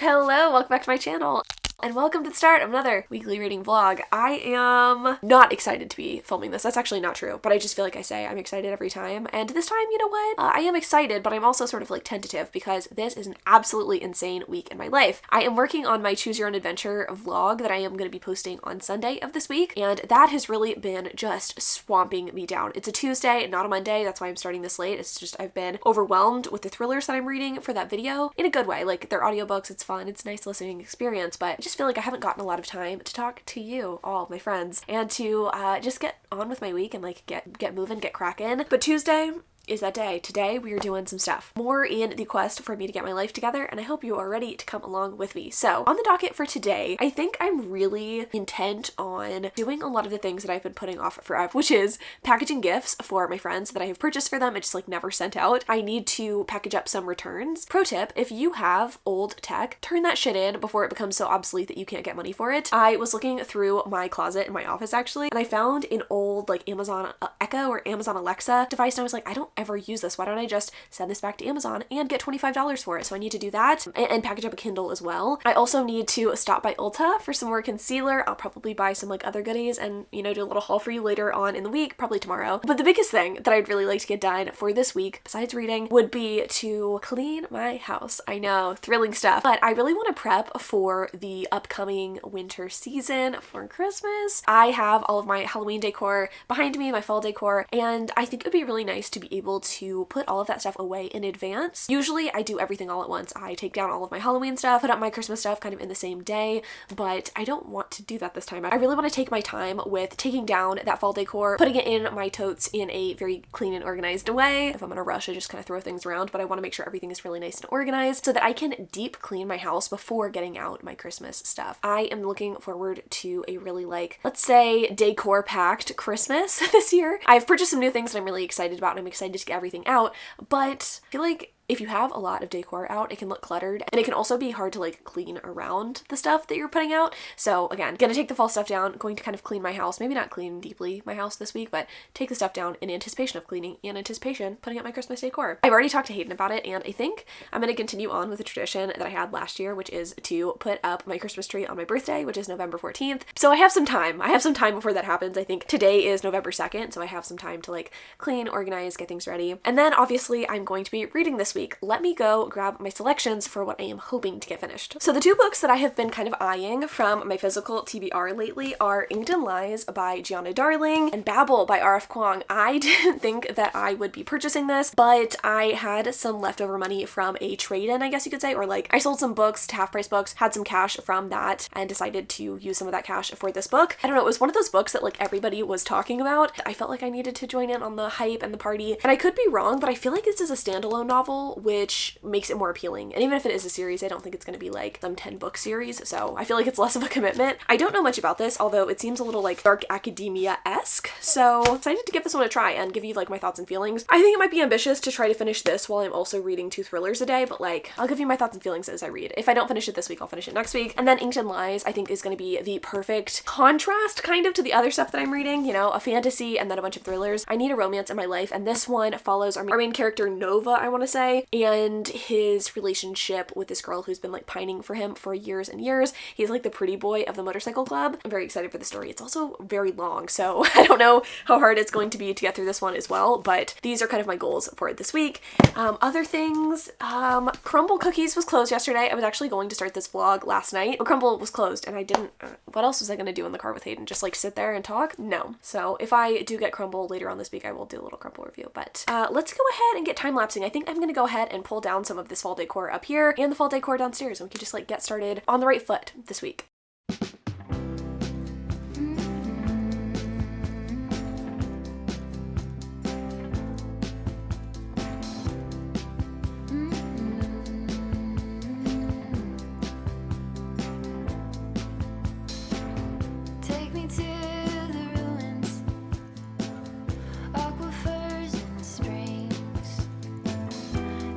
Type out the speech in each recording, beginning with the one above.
Hello, welcome back to my channel. And welcome to the start of another weekly reading vlog. I am not excited to be filming this. That's actually not true, but I just feel like I say I'm excited every time. And this time, you know what? I am excited, but I'm also sort of like tentative because this is an absolutely insane week in my life. I am working on my Choose Your Own Adventure vlog that I am going to be posting on Sunday of this week, and that has really been just swamping me down. It's a Tuesday, not a Monday. That's why I'm starting this late. It's just I've been overwhelmed with the thrillers that I'm reading for that video in a good way. Like, they're audiobooks, it's fun, it's a nice listening experience, but I just feel like I haven't gotten a lot of time to talk to you, all my friends, and to just get on with my week and like get moving, get cracking. But Tuesday is that day. Today we are doing some stuff. More in the quest for me to get my life together, and I hope you are ready to come along with me. So on the docket for today, I think I'm really intent on doing a lot of the things that I've been putting off forever, which is packaging gifts for my friends that I have purchased for them and just like never sent out. I need to package up some returns. Pro tip, if you have old tech, turn that shit in before it becomes so obsolete that you can't get money for it. I was looking through my closet in my office actually, and I found an old like Amazon Echo or Amazon Alexa device, and I was like, I don't ever use this. Why don't I just send this back to Amazon and get $25 for it? So I need to do that and package up a Kindle as well. I also need to stop by Ulta for some more concealer. I'll probably buy some like other goodies and, you know, do a little haul for you later on in the week, probably tomorrow. But the biggest thing that I'd really like to get done for this week, besides reading, would be to clean my house. I know, thrilling stuff, but I really want to prep for the upcoming winter season for Christmas. I have all of my Halloween decor behind me, my fall decor, and I think it would be really nice to be able to put all of that stuff away in advance. Usually I do everything all at once. I take down all of my Halloween stuff, put up my Christmas stuff kind of in the same day, but I don't want to do that this time. I really want to take my time with taking down that fall decor, putting it in my totes in a very clean and organized way. If I'm in a rush, I just kind of throw things around, but I want to make sure everything is really nice and organized so that I can deep clean my house before getting out my Christmas stuff. I am looking forward to a really like, let's say, decor packed Christmas this year. I've purchased some new things that I'm really excited about, and I'm excited to get everything out, but I feel like if you have a lot of decor out, it can look cluttered, and it can also be hard to like clean around the stuff that you're putting out. So again, gonna take the fall stuff down, going to kind of clean my house, maybe not clean deeply my house this week, but take the stuff down in anticipation of cleaning, in anticipation putting up my Christmas decor. I've already talked to Hayden about it, and I think I'm gonna continue on with the tradition that I had last year, which is to put up my Christmas tree on my birthday, which is November 14th. So I have some time. I have some time before that happens. I think today is November 2nd, so I have some time to like clean, organize, get things ready. And then obviously I'm going to be reading this week. Let me go grab my selections for what I am hoping to get finished. So the two books that I have been kind of eyeing from my physical TBR lately are Inked in Lies by Gianna Darling and Babel by R.F. Kuang. I didn't think that I would be purchasing this, but I had some leftover money from a trade-in, I guess you could say, or like I sold some books to half price books, had some cash from that, and decided to use some of that cash for this book. I don't know, it was one of those books that like everybody was talking about. I felt like I needed to join in on the hype and the party, and I could be wrong, but I feel like this is a standalone novel, which makes it more appealing. And even if it is a series, I don't think it's going to be like some 10 book series, so I feel like it's less of a commitment. I don't know much about this, although it seems a little like dark academia-esque, so excited to give this one a try and give you like my thoughts and feelings. I think it might be ambitious to try to finish this while I'm also reading 2 thrillers a day, but like I'll give you my thoughts and feelings as I read. If I don't finish it this week, I'll finish it next week. And then Inked in Lies I think is going to be the perfect contrast kind of to the other stuff that I'm reading, you know, a fantasy and then a bunch of thrillers. I need a romance in my life, and this one follows our main character Nova, I want to say, and his relationship with this girl who's been like pining for him for years and years. He's like the pretty boy of the motorcycle club. I'm very excited for the story. It's also very long, so I don't know how hard it's going to be to get through this one as well, but these are kind of my goals for this week. Other things, Crumble Cookies was closed yesterday. I was actually going to start this vlog last night, but Crumble was closed, and I didn't, what else was I gonna do in the car with Hayden? Just like sit there and talk? No. So if I do get Crumble later on this week, I will do a little Crumble review, but let's go ahead and get time-lapsing. I think I'm gonna go ahead and pull down some of this fall decor up here and the fall decor downstairs, and we can just like get started on the right foot this week.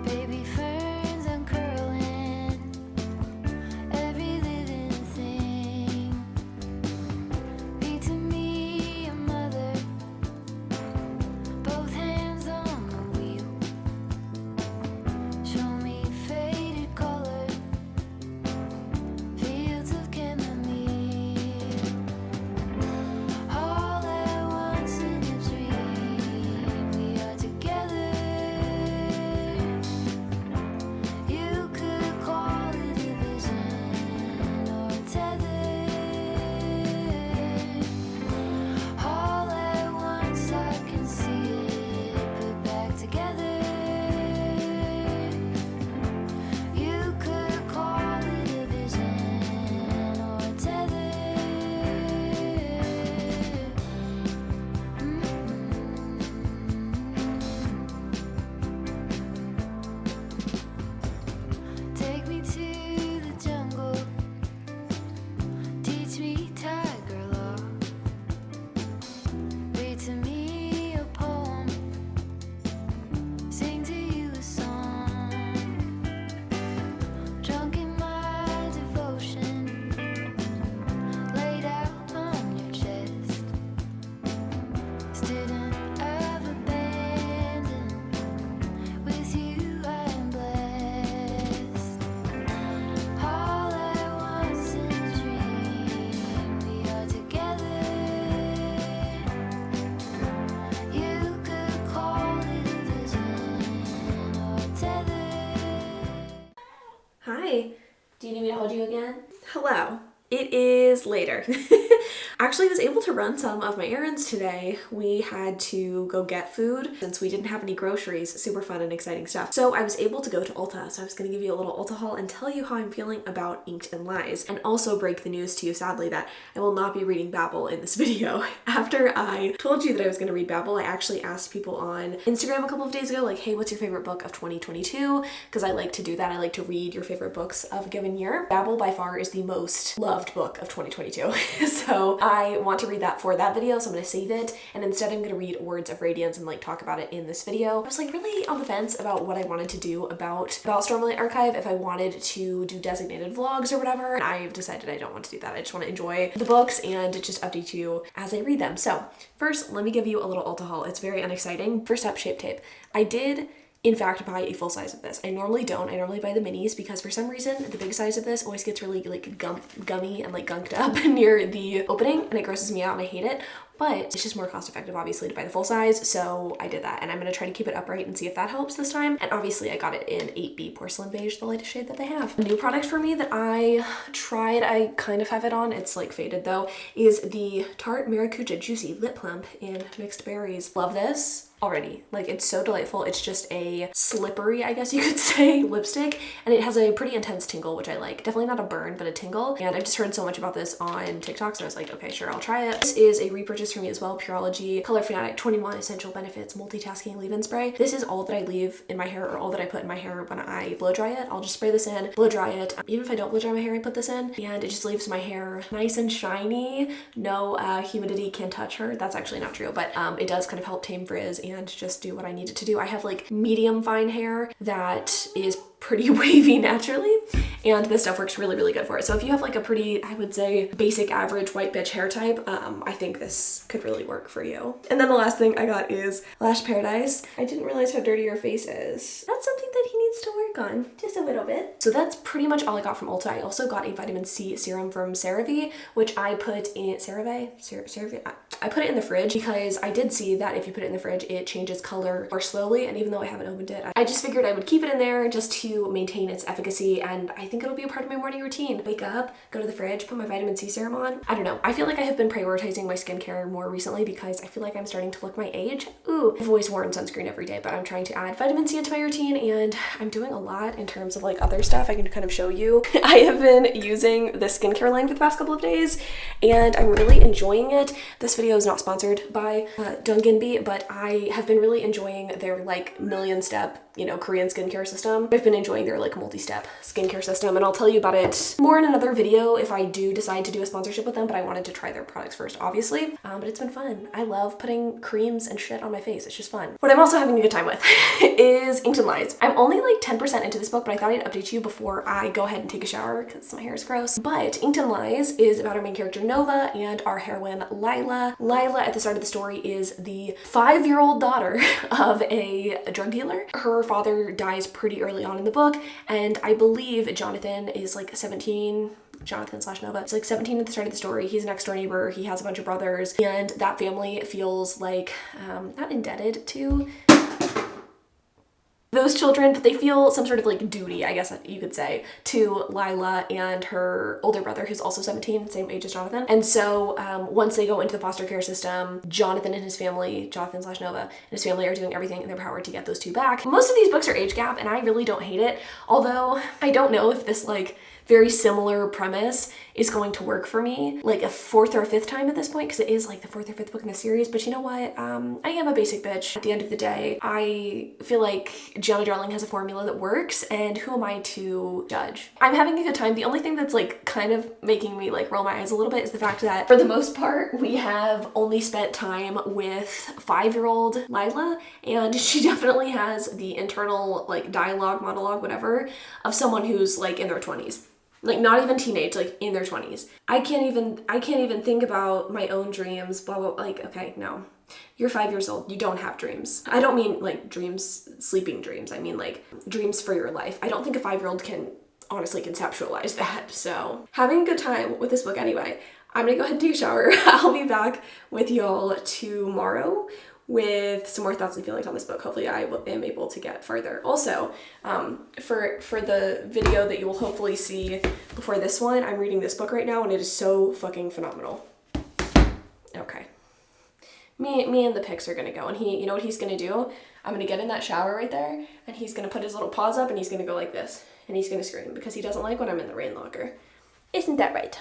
Baby ferns uncurling, every living thing. Do you need me to hold you again? Hello. It is later. Actually, I was able to run some of my errands today. We had to go get food since we didn't have any groceries. Super fun and exciting stuff. So I was able to go to Ulta. So I was going to give you a little Ulta haul and tell you how I'm feeling about Inked and Lies, and also break the news to you, sadly, that I will not be reading Babel in this video. After I told you that I was going to read Babel, I actually asked people on Instagram a couple of days ago, like, hey, what's your favorite book of 2022? Because I like to do that. I like to read your favorite books of a given year. Babel by far is the most loved book of 2022. So I want to read that for that video, so I'm going to save it, and instead I'm going to read Words of Radiance and like talk about it in this video. I was like really on the fence about what I wanted to do about Stormlight Archive, if I wanted to do designated vlogs or whatever, and I've decided I don't want to do that. I just want to enjoy the books and just update you as I read them. So first, let me give you a little Ulta haul. It's very unexciting. First up, Shape Tape. I did in fact buy a full size of this. I normally don't. I normally buy the minis because for some reason the big size of this always gets really like gummy and like gunked up near the opening, and it grosses me out and I hate it. But it's just more cost effective, obviously, to buy the full size, so I did that, and I'm going to try to keep it upright and see if that helps this time. And obviously I got it in 8B Porcelain Beige, the lightest shade that they have. A new product for me that I tried, I kind of have it on, it's like faded though, is the Tarte Maracuja Juicy Lip Plump in Mixed Berries. Love this already. Like, it's so delightful. It's just a slippery, I guess you could say, lipstick, and it has a pretty intense tingle, which I like. Definitely not a burn, but a tingle, and I've just heard so much about this on TikTok, so I was like, okay, sure, I'll try it. This is a repurchase for me as well. Pureology Color Fanatic 21 Essential Benefits Multitasking Leave-In Spray. This is all that I leave in my hair, or all that I put in my hair when I blow dry it. I'll just spray this in, blow dry it. Even if I don't blow dry my hair, I put this in, and it just leaves my hair nice and shiny. No humidity can touch her. That's actually not true, but it does kind of help tame frizz and just do what I need it to do. I have like medium fine hair that is pretty wavy naturally, and this stuff works really, really good for it. So if you have like a pretty, I would say, basic average white bitch hair type, I think this could really work for you. And then the last thing I got is Lash Paradise. I didn't realize how dirty your face is. That's something that he needs to work on just a little bit. So that's pretty much all I got from Ulta. I also got a vitamin C serum from CeraVe, which I put in CeraVe. I put it in the fridge because I did see that if you put it in the fridge, it changes color more slowly. And even though I haven't opened it, I just figured I would keep it in there just to maintain its efficacy, and I think it'll be a part of my morning routine. Wake up, go to the fridge, put my vitamin C serum on. I don't know. I feel like I have been prioritizing my skincare more recently because I feel like I'm starting to look my age. Ooh, I've always worn sunscreen every day, but I'm trying to add vitamin C into my routine, and I'm doing a lot in terms of like other stuff I can kind of show you. I have been using the skincare line for the past couple of days, and I'm really enjoying it. This video is not sponsored by Dunginby, but I have been really enjoying their like million-step, you know, Korean skincare system. I've been enjoying their like multi-step skincare system, and I'll tell you about it more in another video if I do decide to do a sponsorship with them, but I wanted to try their products first, obviously. But it's been fun. I love putting creams and shit on my face. It's just fun. What I'm also having a good time with is Inked and Lies. I'm only like 10% into this book, but I thought I'd update you before I go ahead and take a shower because my hair is gross. But Inked and Lies is about our main character Nova and our heroine Lila. Lila at the start of the story is the 5-year-old daughter of a drug dealer. Her father dies pretty early on in the book, and I believe Jonathan is like 17. Jonathan/Nova is like 17 at the start of the story. He's a next door neighbor. He has a bunch of brothers, and that family feels like not indebted to those children, but they feel some sort of like duty, I guess you could say, to Lila and her older brother, who's also 17, same age as Jonathan. And so once they go into the foster care system, Jonathan and his family, Jonathan/Nova and his family, are doing everything in their power to get those two back. Most of these books are age gap, and I really don't hate it, although I don't know if this like very similar premise is going to work for me like a 4th or 5th time at this point, because it is like the 4th or 5th book in the series. But you know what, I am a basic bitch at the end of the day. I feel like Gianna Darling has a formula that works, and who am I to judge? I'm having a good time. The only thing that's like kind of making me like roll my eyes a little bit is the fact that for the most part we have only spent time with 5-year-old Lila, and she definitely has the internal like dialogue, monologue, whatever, of someone who's like in their 20s. Like not even teenage, like in their 20s. I can't even think about my own dreams, blah, blah, like, okay, no. You're 5 years old, you don't have dreams. I don't mean like dreams, sleeping dreams. I mean like dreams for your life. I don't think a 5-year-old can honestly conceptualize that. So having a good time with this book anyway. I'm gonna go ahead and take a shower. I'll be back with y'all tomorrow with some more thoughts and feelings on this book. Hopefully I am able to get further. Also, for the video that you will hopefully see before this one, I'm reading this book right now and it is so fucking phenomenal. Okay. Me and the pics are gonna go, and you know what he's gonna do? I'm gonna get in that shower right there, and he's gonna put his little paws up, and he's gonna go like this, and he's gonna scream because he doesn't like when I'm in the rain locker. Isn't that right?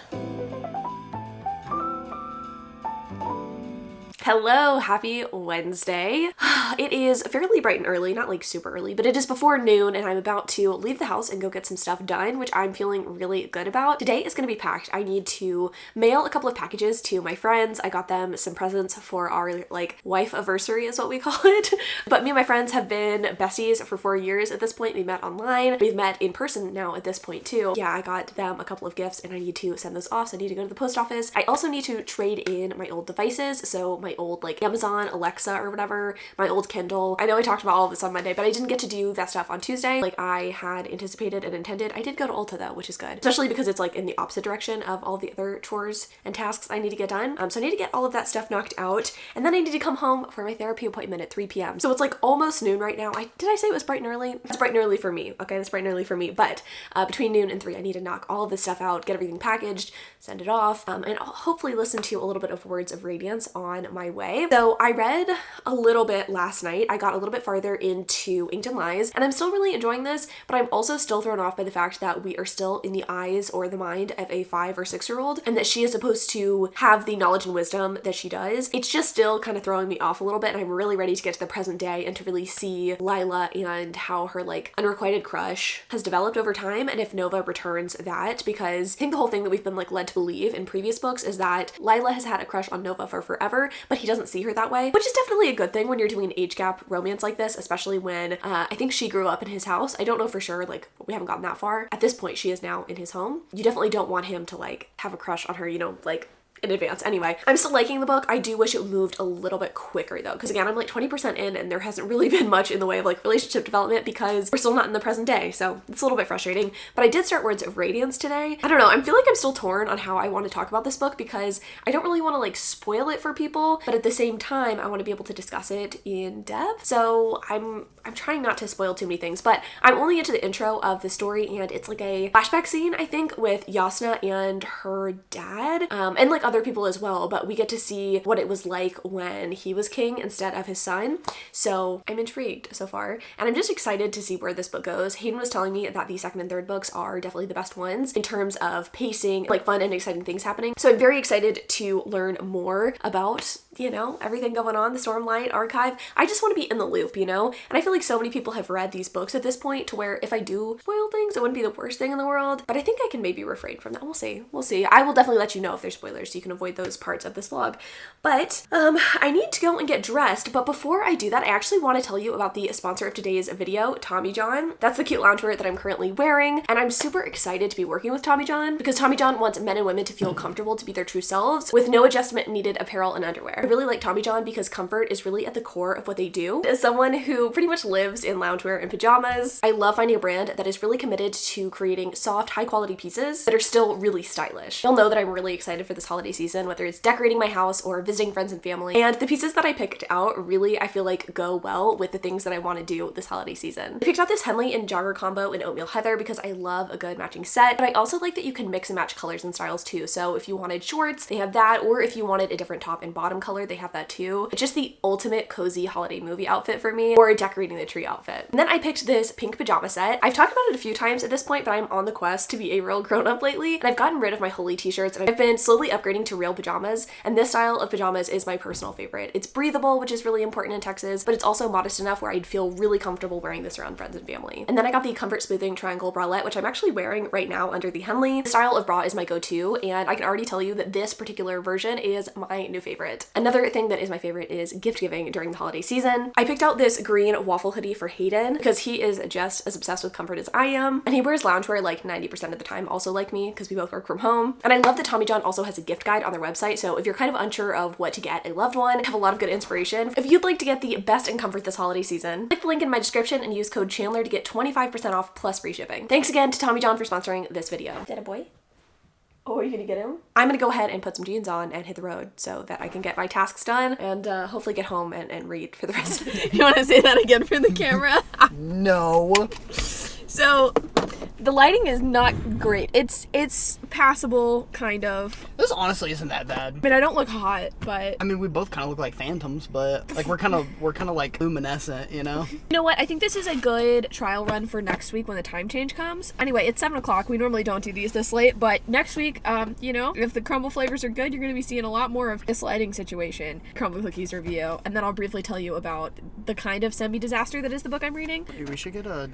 Hello, happy Wednesday. It is fairly bright and early, not like super early, but it is before noon and I'm about to leave the house and go get some stuff done, which I'm feeling really good about. Today is going to be packed. I need to mail a couple of packages to my friends. I got them some presents for our like wife anniversary is what we call it. But me and my friends have been besties for 4 years at this point. We met online. We've met in person now at this point too. Yeah, I got them a couple of gifts and I need to send those off. So I need to go to the post office. I also need to trade in my old devices. So my old like Amazon Alexa or whatever, my old Kindle. I know I talked about all of this on Monday, but I didn't get to do that stuff on Tuesday like I had anticipated and intended. I did go to Ulta though, which is good, especially because it's like in the opposite direction of all the other chores and tasks I need to get done. So I need to get all of that stuff knocked out, and then I need to come home for my therapy appointment at 3 p.m. So it's like almost noon right now. Did I say it was bright and early? It's bright and early for me. Okay, that's bright and early for me. But between noon and 3, I need to knock all of this stuff out, get everything packaged, send it off, and I'll hopefully listen to a little bit of Words of Radiance on my way. So I read a little bit last night. I got a little bit farther into Inked and Lies, and I'm still really enjoying this, but I'm also still thrown off by the fact that we are still in the eyes or the mind of a 5 or 6-year-old, and that she is supposed to have the knowledge and wisdom that she does. It's just still kind of throwing me off a little bit, and I'm really ready to get to the present day and to really see Lila and how her like unrequited crush has developed over time, and if Nova returns that, because I think the whole thing that we've been like led to believe in previous books is that Lila has had a crush on Nova for forever, but he doesn't see her that way, which is definitely a good thing when you're doing an age gap romance like this, especially when I think she grew up in his house. I don't know for sure, like we haven't gotten that far. At this point, she is now in his home. You definitely don't want him to like have a crush on her, you know, like in advance. Anyway, I'm still liking the book. I do wish it moved a little bit quicker though, because again, I'm like 20% in and there hasn't really been much in the way of like relationship development because we're still not in the present day. So it's a little bit frustrating, but I did start Words of Radiance today. I don't know. I feel like I'm still torn on how I want to talk about this book because I don't really want to like spoil it for people, but at the same time, I want to be able to discuss it in depth. So I'm trying not to spoil too many things, but I'm only into the intro of the story and it's like a flashback scene, I think, with Yasna and her dad, and like other people as well, but we get to see what it was like when he was king instead of his son. So I'm intrigued so far, and I'm just excited to see where this book goes. Hayden was telling me that the second and third books are definitely the best ones in terms of pacing, like fun and exciting things happening. So I'm very excited to learn more about, you know, everything going on, the Stormlight Archive. I just want to be in the loop, you know? And I feel like so many people have read these books at this point to where if I do spoil things, it wouldn't be the worst thing in the world, but I think I can maybe refrain from that. We'll see. We'll see. I will definitely let you know if there's spoilers so you can avoid those parts of this vlog. But I need to go and get dressed, but before I do that, I actually want to tell you about the sponsor of today's video, Tommy John. That's the cute loungewear that I'm currently wearing, and I'm super excited to be working with Tommy John because Tommy John wants men and women to feel comfortable to be their true selves with no adjustment needed apparel and underwear. I really like Tommy John because comfort is really at the core of what they do. As someone who pretty much lives in loungewear and pajamas, I love finding a brand that is really committed to creating soft, high quality pieces that are still really stylish. You'll know that I'm really excited for this holiday season, whether it's decorating my house or visiting friends and family. And the pieces that I picked out really, I feel like, go well with the things that I want to do this holiday season. I picked out this Henley and Jogger combo in Oatmeal Heather because I love a good matching set, but I also like that you can mix and match colors and styles too. So if you wanted shorts, they have that, or if you wanted a different top and bottom color, they have that too. It's just the ultimate cozy holiday movie outfit for me, or a decorating the tree outfit. And then I picked this pink pajama set. I've talked about it a few times at this point, but I'm on the quest to be a real grown-up lately, and I've gotten rid of my Holy t-shirts and I've been slowly upgrading to real pajamas, and this style of pajamas is my personal favorite. It's breathable, which is really important in Texas, but it's also modest enough where I'd feel really comfortable wearing this around friends and family. And then I got the Comfort Smoothing Triangle Bralette, which I'm actually wearing right now under the Henley. The style of bra is my go-to, and I can already tell you that this particular version is my new favorite. Another thing that is my favorite is gift giving during the holiday season. I picked out this green waffle hoodie for Hayden because he is just as obsessed with comfort as I am, and he wears loungewear like 90% of the time, also like me, because we both work from home. And I love that Tommy John also has a gift guide on their website, so if you're kind of unsure of what to get a loved one, have a lot of good inspiration. If you'd like to get the best in comfort this holiday season, click the link in my description and use code Chandler to get 25% off plus free shipping. Thanks again to Tommy John for sponsoring this video. Is that a boy? Oh, are you gonna get him? I'm gonna go ahead and put some jeans on and hit the road so that I can get my tasks done and hopefully get home and read for the rest of the day. You want to say that again for the camera? No. So, the lighting is not great. It's passable, kind of. This honestly isn't that bad. I mean, I don't look hot, but... I mean, we both kind of look like phantoms, but like we're kind of like luminescent, you know? You know what? I think this is a good trial run for next week when the time change comes. Anyway, it's 7 o'clock. We normally don't do these this late, but next week, you know, if the crumble flavors are good, you're going to be seeing a lot more of this lighting situation, crumble cookies review, and then I'll briefly tell you about the kind of semi-disaster that is the book I'm reading. Hey, we should get a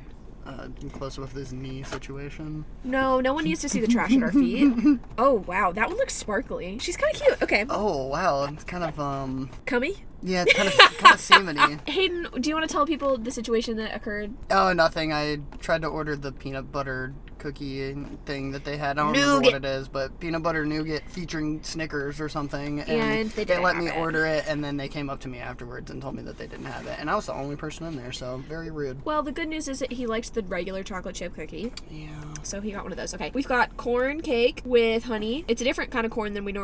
close up of this knee situation. No one needs to see the trash at our feet. Oh, wow. That one looks sparkly. She's kind of cute. Okay. Oh, wow. It's kind of, Cummy? yeah, it's kind of semen-y. Hayden, do you want to tell people the situation that occurred? Oh, nothing. I tried to order the peanut butter cookie thing that they had. I don't remember what it is, but peanut butter nougat featuring Snickers or something. And they let me order it, and then they came up to me afterwards and told me that they didn't have it. And I was the only person in there, so very rude. Well, the good news is that he likes the regular chocolate chip cookie. Yeah. So he got one of those. Okay. We've got corn cake with honey. It's a different kind of corn than we've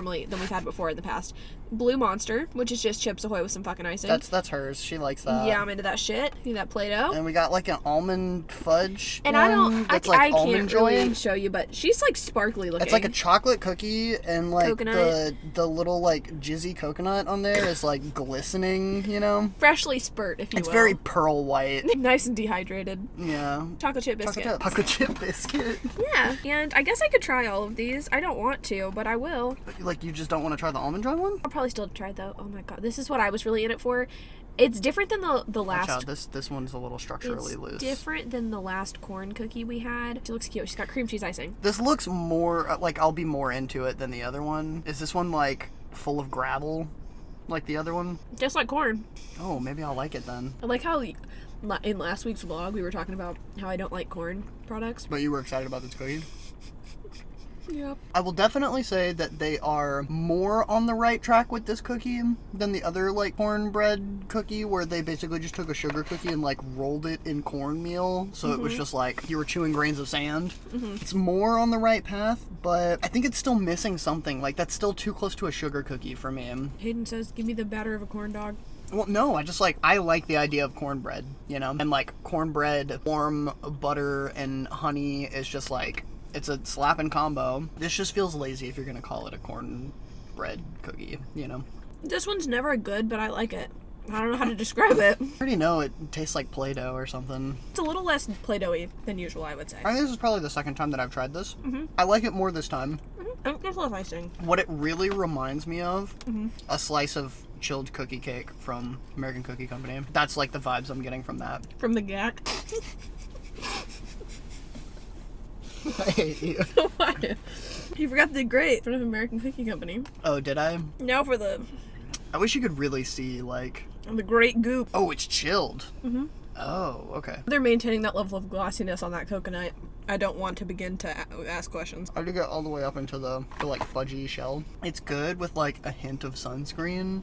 had before in the past. Blue Monster, which is just Chips Ahoy with some fucking icing. That's hers. She likes that. Yeah, I'm into that shit. See that Play-Doh. And we got like an almond fudge. And I can't really show you, but she's like sparkly looking. It's like a chocolate cookie, and like coconut. the little like jizzy coconut on there is like glistening, you know? Freshly spurt, if you will. It's very pearl white. Nice and dehydrated. Yeah. Chocolate chip biscuit. Chocolate chip biscuit. Yeah, and I guess I could try all of these. I don't want to, but I will. Like, you just don't want to try the Almond Joy one? I'll probably still try it though. Oh my god, this is what I was really in it for. It's different than the last. Watch out, this one's a little structurally loose. Different than the last corn cookie we had. She looks cute. She's got cream cheese icing. This looks more like I'll be more into it than the other one. Is this one like full of gravel, like the other one? Just like corn. Oh, maybe I'll like it then. I like how in last week's vlog we were talking about how I don't like corn products. But you were excited about this cookie? Yep. I will definitely say that they are more on the right track with this cookie than the other like cornbread cookie, where they basically just took a sugar cookie and like rolled it in cornmeal, so it was just like you were chewing grains of sand. It's more on the right path, but I think it's still missing something. Like, that's still too close to a sugar cookie for me. Hayden says, give me the batter of a corn dog. Well, no, I like the idea of cornbread, you know? And like cornbread, warm butter, and honey is just like, it's a slapping combo. This just feels lazy if you're gonna call it a cornbread cookie, you know? This one's never good, but I like it. I don't know how to describe it. I already know it tastes like Play-Doh or something. It's a little less Play-Doh-y than usual, I would say. I think this is probably the second time that I've tried this. I like it more this time. There's less icing. What it really reminds me of, a slice of chilled cookie cake from American Cookie Company. That's like the vibes I'm getting from that. From the GAC. I hate you. Why? You forgot the great in front of American Cookie Company. Oh, did I? Now for the wish you could really see, like... great goop. Oh, it's chilled. Oh, okay. They're maintaining that level of glossiness on that coconut. I don't want to begin to ask questions. I had to get all the way up into the like fudgy shell. It's good with like a hint of sunscreen.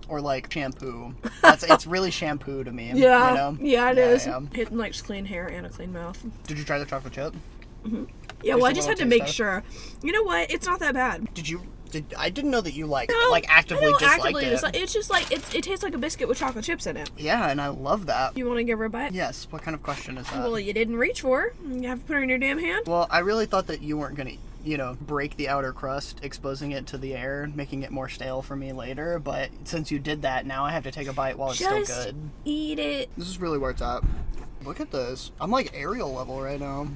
Or like shampoo. It's really shampoo to me. Yeah, you know? Yeah, it is. Yeah. Hitting like clean hair and a clean mouth. Did you try the chocolate chip? Yeah, well, I just had to make sure. You know what? It's not that bad. I didn't know that you actively disliked it. It's just like it tastes like a biscuit with chocolate chips in it. Yeah, and I love that. You want to give her a bite? Yes. What kind of question is that? Well, you didn't reach for her. You have to put her in your damn hand. Well, I really thought that you weren't gonna, break the outer crust, exposing it to the air, making it more stale for me later. But since you did that, now I have to take a bite while it's still good. Eat it. This is really where it's at. Look at this. I'm like Ariel level right now.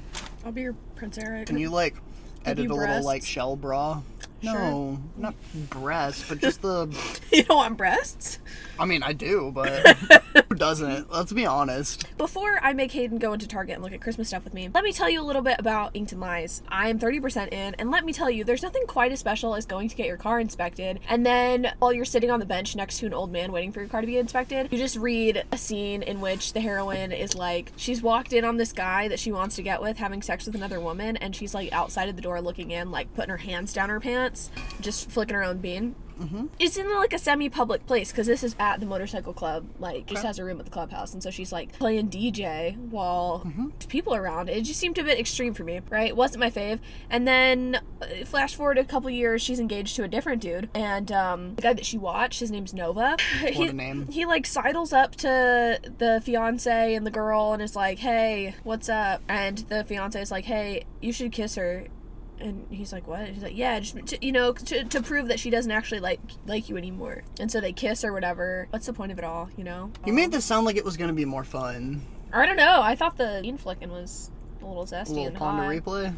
I'll be your Prince Eric. Can you like edit a little breasts? like shell bra? No, Sure. not breasts, but just the... You don't want breasts? I mean, I do, but who doesn't? Let's be honest. Before I make Hayden go into Target and look at Christmas stuff with me, let me tell you a little bit about Inked Lies. I am 30% in, and let me tell you, there's nothing quite as special as going to get your car inspected, and then while you're sitting on the bench next to an old man waiting for your car to be inspected, you just read a scene in which the heroine is like, she's walked in on this guy that she wants to get with, having sex with another woman, and she's like outside of the door looking in, like putting her hands down her pants, just flicking her own bean. It's in like a semi-public place because this is at the motorcycle club. Like, just has a room at the clubhouse, and so she's like playing DJ while there's people around. It just seemed a bit extreme for me, right? It wasn't my fave. And then flash forward a couple years, she's engaged to a different dude, and the guy that she watched, his name's Nova. What a name. He like sidles up to the fiance and the girl and is like, "Hey, what's up?" And the fiance is like, "Hey, you should kiss her." And he's like, "What?" He's like, "Yeah, just to prove that she doesn't actually like you anymore." And so they kiss or whatever. What's the point of it all, you know? You made this sound like it was gonna be more fun. I don't know. I thought the scene flicking was a little zesty A little and Ponder hot. replay.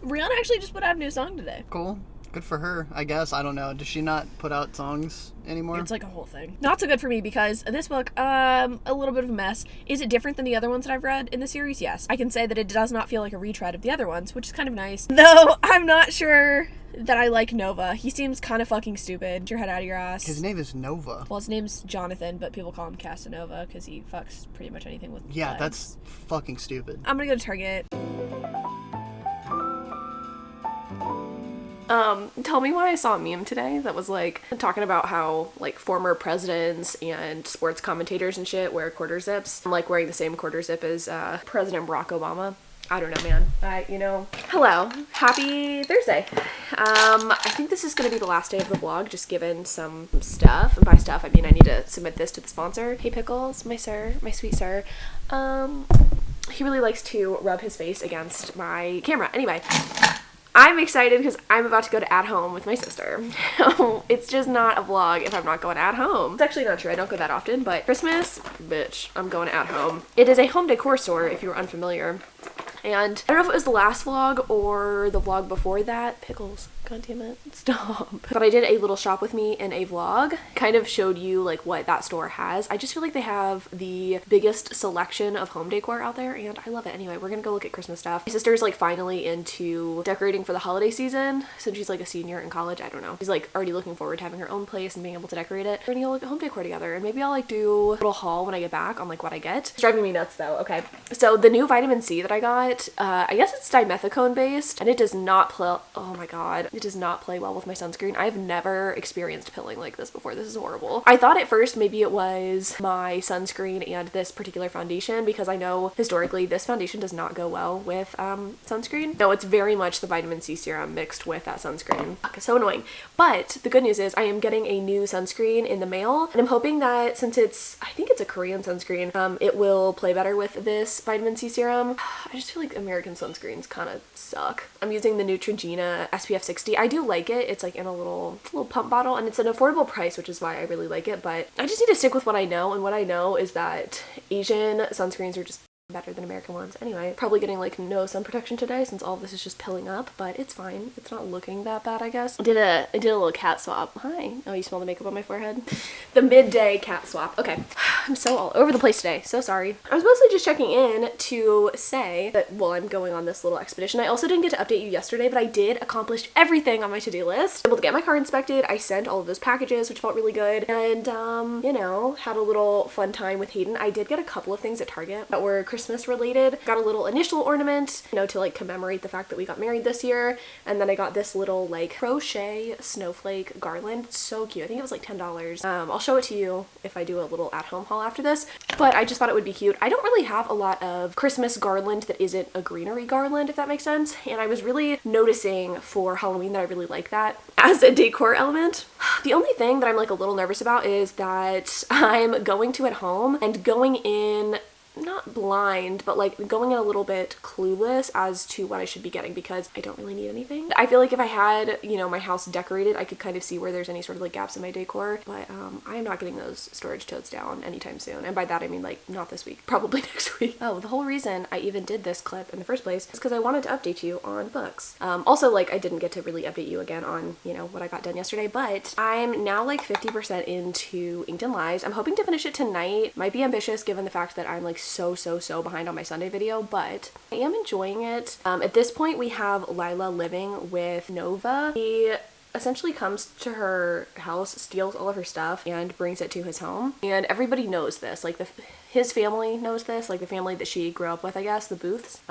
Rihanna actually just put out a new song today. Cool. Good for her, I guess. I don't know. Does she not put out songs anymore? It's like a whole thing. Not so good for me because this book, a little bit of a mess. Is it different than the other ones that I've read in the series? Yes. I can say that it does not feel like a retread of the other ones, which is kind of nice. Though I'm not sure that I like Nova. He seems kind of fucking stupid. Get your head out of your ass. His name is Nova. Well, his name's Jonathan, but people call him Casanova because he fucks pretty much anything with Yeah, legs. that's fucking stupid. I'm gonna go to Target. Tell me why I saw a meme today that was like talking about how like former presidents and sports commentators and shit wear quarter zips. I'm like wearing the same quarter zip as President Barack Obama. I don't know, man. Hello. Happy Thursday. I think this is going to be the last day of the vlog, just given some stuff. And by stuff, I mean I need to submit this to the sponsor. Hey, Pickles, my sweet sir. He really likes to rub his face against my camera. Anyway, I'm excited because I'm about to go to At Home with my sister. It's just not a vlog if I'm not going at home. It's actually not true. I don't go that often, but Christmas, bitch, I'm going At Home. It is a home decor store, if you were unfamiliar. And I don't know if it was the last vlog or the vlog before that. Pickles. God damn it. Stop. But I did a little shop with me in a vlog. Kind of showed you like what that store has. I just feel like they have the biggest selection of home decor out there and I love it. Anyway, we're gonna go look at Christmas stuff. My sister's like finally into decorating for the holiday season since she's like a senior in college. I don't know. She's like already looking forward to having her own place and being able to decorate it. We're gonna go look at home decor together and maybe I'll like do a little haul when I get back on like what I get. It's driving me nuts though. Okay. So the new vitamin C that I got, I guess it's dimethicone based and it does not play, oh my god, it does not play well with my sunscreen. I've never experienced pilling like this before. This is horrible. I thought at first maybe it was my sunscreen and this particular foundation because I know historically this foundation does not go well with sunscreen. No, it's very much the vitamin C serum mixed with that sunscreen. Fuck, so annoying. But the good news is I am getting a new sunscreen in the mail and I'm hoping that since I think it's a Korean sunscreen, it will play better with this vitamin C serum. I just feel like American sunscreens kind of suck. I'm using the Neutrogena SPF 60. I do like it. It's like in a little pump bottle and it's an affordable price, which is why I really like it, but I just need to stick with what I know, and what I know is that Asian sunscreens are just better than American ones. Anyway, probably getting like no sun protection today since all of this is just pilling up, but it's fine. It's not looking that bad, I guess. I did a little cat swap. Hi. Oh, you smell the makeup on my forehead? The midday cat swap. Okay. I'm so all over the place today. So sorry. I was mostly just checking in to say that while I'm going on this little expedition, I also didn't get to update you yesterday, but I did accomplish everything on my to-do list. I was able to get my car inspected. I sent all of those packages, which felt really good. And, you know, had a little fun time with Hayden. I did get a couple of things at Target that were Christmas related. Got a little initial ornament, you know, to like commemorate the fact that we got married this year. And then I got this little like crochet snowflake garland. It's so cute. I think it was like $10. I'll show it to you if I do a little at-home haul after this, but I just thought it would be cute. I don't really have a lot of Christmas garland that isn't a greenery garland, if that makes sense. And I was really noticing for Halloween that I really like that as a decor element. The only thing that I'm like a little nervous about is that I'm going to At Home and going in not blind, but like going in a little bit clueless as to what I should be getting because I don't really need anything. I feel like if I had, you know, my house decorated, I could kind of see where there's any sort of like gaps in my decor, but I'm not getting those storage totes down anytime soon. And by that I mean like not this week, probably next week. Oh, the whole reason I even did this clip in the first place is because I wanted to update you on books. Also, like I didn't get to really update you again on, you know, what I got done yesterday, but I'm now like 50% into Inked and Lies. I'm hoping to finish it tonight. Might be ambitious given the fact that I'm like so behind on my Sunday video, but I am enjoying it. At this point we have Lila living with Nova. He essentially comes to her house, steals all of her stuff, and brings it to his home. And everybody knows this. Like his family knows this, like the family that she grew up with, I guess, the Booths.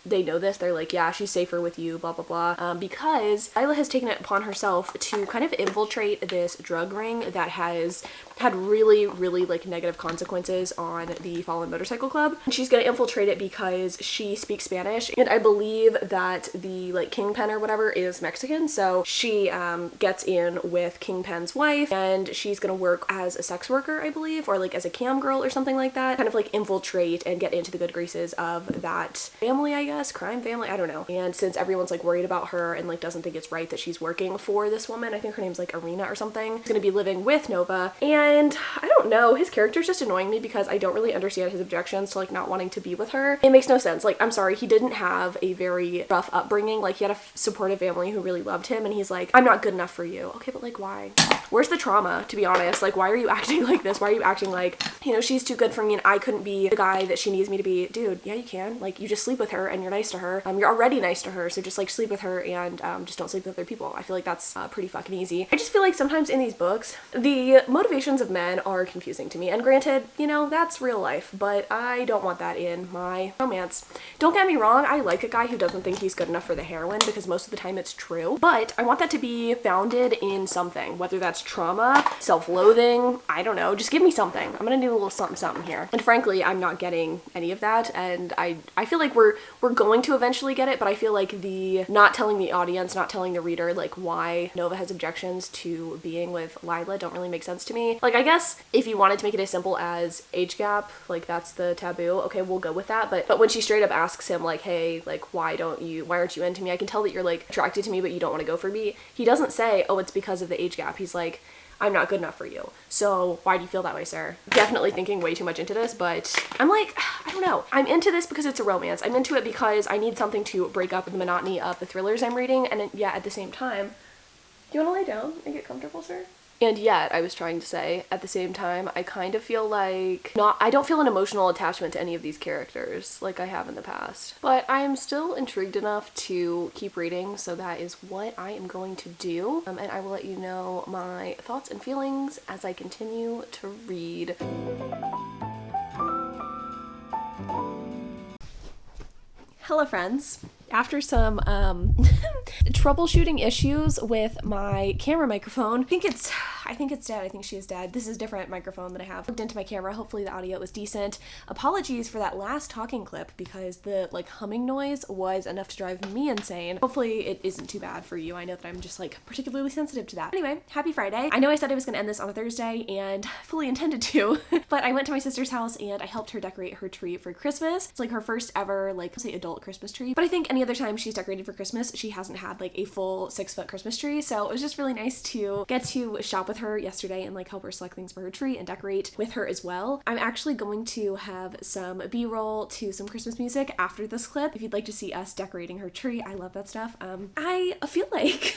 They know this. They're like, yeah, she's safer with you, blah, blah, blah. Because Lila has taken it upon herself to kind of infiltrate this drug ring that has had really, really like negative consequences on the Fallen Motorcycle Club. And she's gonna infiltrate it because she speaks Spanish, and I believe that the like kingpin or whatever is Mexican, so she gets in with Kingpin's wife, and she's gonna work as a sex worker, I believe, or like as a cam girl or something like that, kind of like infiltrate and get into the good graces of that family, I guess, crime family, I don't know. And since everyone's like worried about her and like doesn't think it's right that she's working for this woman, I think her name's like Arena or something, she's gonna be living with Nova. And I don't know, his character's just annoying me because I don't really understand his objections to like not wanting to be with her. It makes no sense. Like, I'm sorry, he didn't have a very rough upbringing. Like, he had a supportive family who really loved him, and he's like, I'm not good enough for you. Okay, but like, why? Where's the trauma, to be honest? Like, why are you acting like this? Why are you acting like, you know, she's too good for me and I couldn't be the guy that she needs me to be? Dude, yeah, you can. Like, you just sleep with her and you're nice to her. You're already nice to her, so just like sleep with her and just don't sleep with other people. I feel like that's pretty fucking easy. I just feel like sometimes in these books, the motivations of men are confusing to me. And granted, you know, that's real life, but I don't want that in my romance. Don't get me wrong, I like a guy who doesn't think he's good enough for the heroine, because most of the time it's true, but I want that to be founded in something, whether that's trauma, self-loathing, I don't know, just give me something. I'm gonna need a little something something here. And frankly, I'm not getting any of that, and I feel like we're going to eventually get it, but I feel like the not telling the audience, not telling the reader like why Nova has objections to being with Lila don't really make sense to me. Like, I guess if you wanted to make it as simple as age gap, like that's the taboo, okay, we'll go with that. But when she straight up asks him like, hey, like why aren't you into me? I can tell that you're like attracted to me but you don't want to go for me. He doesn't say, oh, it's because of the age gap. He's like, I'm not good enough for you. So why do you feel that way, sir? Definitely thinking way too much into this, but I'm like, I don't know. I'm into this because it's a romance. I'm into it because I need something to break up the monotony of the thrillers I'm reading, and yet at the same time, do you want to lay down and get comfortable, sir? And yet, I was trying to say, at the same time, I kind of feel like I don't feel an emotional attachment to any of these characters like I have in the past. But I am still intrigued enough to keep reading, so that is what I am going to do. And I will let you know my thoughts and feelings as I continue to read. Hello, friends. After some troubleshooting issues with my camera microphone, I think it's dead. I think she is dead. This is a different microphone that I have plugged into my camera. Hopefully the audio was decent. Apologies for that last talking clip because the like humming noise was enough to drive me insane. Hopefully it isn't too bad for you. I know that I'm just like particularly sensitive to that. Anyway, happy Friday. I know I said I was gonna end this on a Thursday and fully intended to, but I went to my sister's house and I helped her decorate her tree for Christmas. It's like her first ever like, say, adult Christmas tree, but I think any other time she's decorated for Christmas, she hasn't had like a full 6-foot Christmas tree. So it was just really nice to get to shop with her yesterday and like help her select things for her tree and decorate with her as well. I'm actually going to have some B-roll to some Christmas music after this clip if you'd like to see us decorating her tree. I love that stuff. I feel like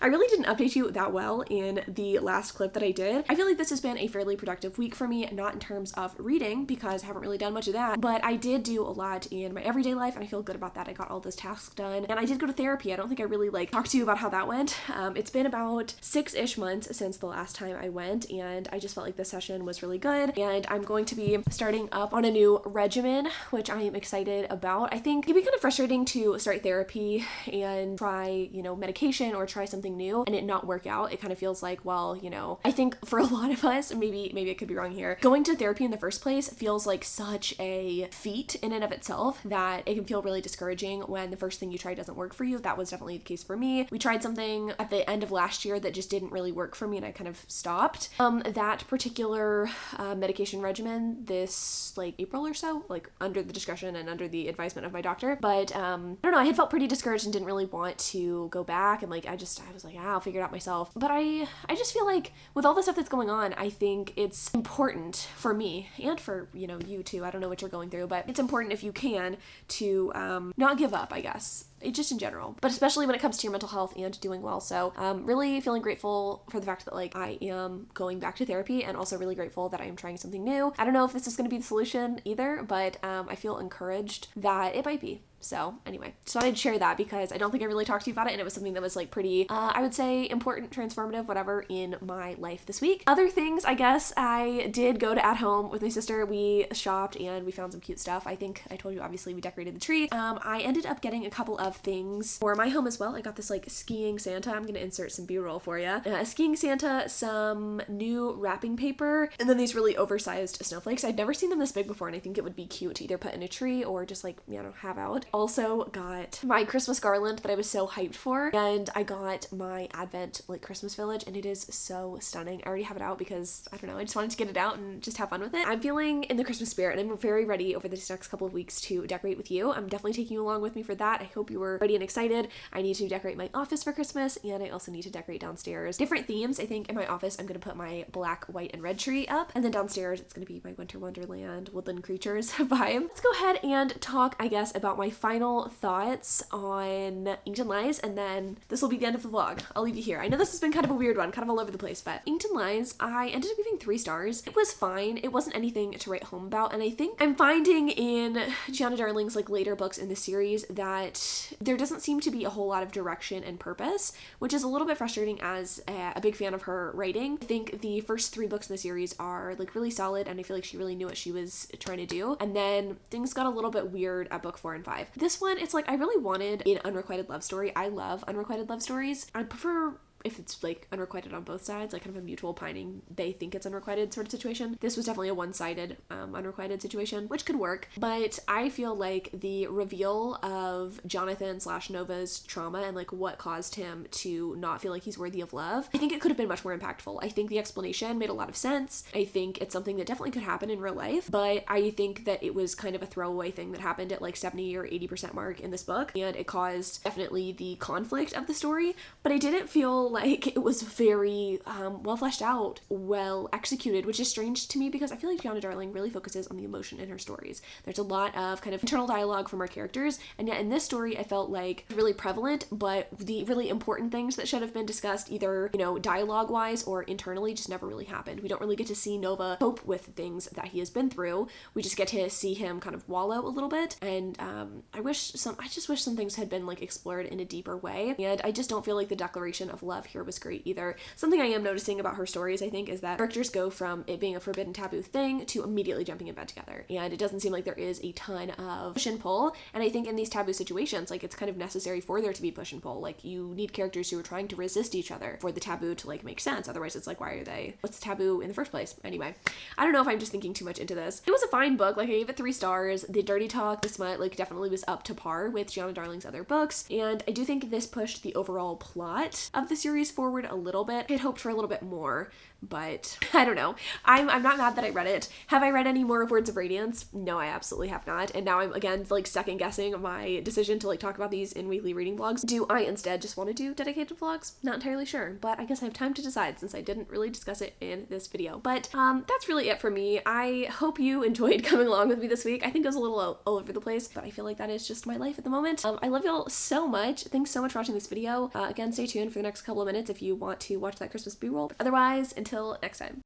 I really didn't update you that well in the last clip that I did. I feel like this has been a fairly productive week for me, not in terms of reading because I haven't really done much of that, but I did do a lot in my everyday life and I feel good about that. I got all those tasks done and I did go to therapy. I don't think I really like talked to you about how that went. It's been about 6-ish months since the last time I went and I just felt like this session was really good, and I'm going to be starting up on a new regimen, which I am excited about. I think it can be kind of frustrating to start therapy and try, you know, medication or try something new and it not work out. It kind of feels like, well, you know, I think for a lot of us, maybe I could be wrong here, going to therapy in the first place feels like such a feat in and of itself that it can feel really discouraging when the first thing you try doesn't work for you. That was definitely the case for me. We tried something at the end of last year that just didn't really work for me and I kind of stopped. That particular medication regimen this like April or so, like under the discretion and under the advisement of my doctor. But I don't know, I had felt pretty discouraged and didn't really want to go back, and like I was like, I'll figure it out myself. But I just feel like with all the stuff that's going on, I think it's important for me and for, you know, you too. I don't know what you're going through, but it's important if you can to not give up, I guess. Just in general, but especially when it comes to your mental health and doing well. So really feeling grateful for the fact that like I am going back to therapy, and also really grateful that I am trying something new. I don't know if this is going to be the solution either, but I feel encouraged that it might be. So anyway, just wanted to share that because I don't think I really talked to you about it, and it was something that was like pretty, I would say important, transformative, whatever, in my life this week. Other things, I guess, I did go to At Home with my sister. We shopped and we found some cute stuff. I think I told you, obviously, we decorated the tree. I ended up getting a couple of things for my home as well. I got this like skiing Santa. I'm gonna insert some B-roll for you. A skiing Santa, some new wrapping paper, and then these really oversized snowflakes. I'd never seen them this big before, and I think it would be cute to either put in a tree or just like, you know, have out. Also got my Christmas garland that I was so hyped for, and I got my Advent like Christmas village, and it is so stunning. I already have it out because, I don't know, I just wanted to get it out and just have fun with it. I'm feeling in the Christmas spirit, and I'm very ready over this next couple of weeks to decorate with you. I'm definitely taking you along with me for that. I hope you were ready and excited. I need to decorate my office for Christmas, and I also need to decorate downstairs. Different themes. I think in my office I'm going to put my black, white, and red tree up, and then downstairs it's going to be my Winter Wonderland Woodland Creatures vibe. Let's go ahead and talk, I guess, about my final thoughts on Inked and Lies, and then this will be the end of the vlog. I'll leave you here. I know this has been kind of a weird one, kind of all over the place, but Inked and Lies, I ended up giving 3 stars. It was fine. It wasn't anything to write home about, and I think I'm finding in Gianna Darling's like later books in the series that there doesn't seem to be a whole lot of direction and purpose, which is a little bit frustrating as a big fan of her writing. I think the first 3 books in the series are like really solid, and I feel like she really knew what she was trying to do, and then things got a little bit weird at book 4 and 5. This one, it's like I really wanted an unrequited love story. I love unrequited love stories. I prefer if it's like unrequited on both sides, like kind of a mutual pining, they think it's unrequited sort of situation. This was definitely a one-sided unrequited situation, which could work, but I feel like the reveal of Jonathan / Nova's trauma and like what caused him to not feel like he's worthy of love, I think it could have been much more impactful. I think the explanation made a lot of sense. I think it's something that definitely could happen in real life, but I think that it was kind of a throwaway thing that happened at like 70 or 80% mark in this book, and it caused definitely the conflict of the story, but I didn't feel like it was very well fleshed out, well executed, which is strange to me because I feel like Gianna Darling really focuses on the emotion in her stories. There's a lot of kind of internal dialogue from our characters, and yet in this story I felt like really prevalent, but the really important things that should have been discussed either, you know, dialogue wise or internally just never really happened. We don't really get to see Nova cope with things that he has been through. We just get to see him kind of wallow a little bit, and I just wish some things had been like explored in a deeper way, and I just don't feel like the declaration of love here was great either. Something I am noticing about her stories, I think, is that characters go from it being a forbidden taboo thing to immediately jumping in bed together, and it doesn't seem like there is a ton of push and pull, and I think in these taboo situations, like, it's kind of necessary for there to be push and pull. Like, you need characters who are trying to resist each other for the taboo to like make sense. Otherwise it's like, what's the taboo in the first place? Anyway, I don't know if I'm just thinking too much into this. It was a fine book. Like, I gave it 3 stars. The dirty talk, the smut, like, definitely was up to par with Gianna Darling's other books, and I do think this pushed the overall plot of the series forward a little bit. I'd hoped for a little bit more, but I don't know. I'm not mad that I read it. Have I read any more of Words of Radiance? No, I absolutely have not. And now I'm again like second guessing my decision to like talk about these in weekly reading vlogs. Do I instead just want to do dedicated vlogs? Not entirely sure, but I guess I have time to decide since I didn't really discuss it in this video. But that's really it for me. I hope you enjoyed coming along with me this week. I think it was a little all over the place, but I feel like that is just my life at the moment. I love y'all so much. Thanks so much for watching this video. Again, stay tuned for the next couple of minutes if you want to watch that Christmas B-roll. Otherwise, until next time.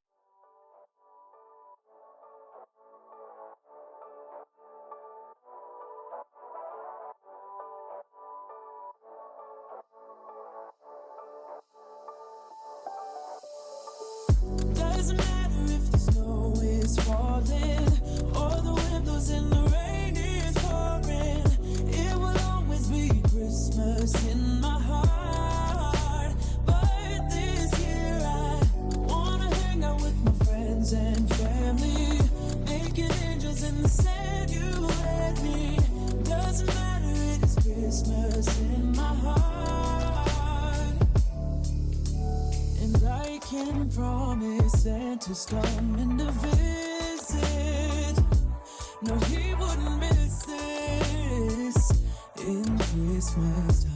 Doesn't matter if the snow is falling or the wind blows and the rain is pouring, it will always be Christmas in my heart. But this year I wanna hang out with my friends and family, making angels in the sand, you and me. Doesn't matter, it is Christmas in my heart. And I can promise Santa's coming to visit. No, he wouldn't miss this in Christmas time.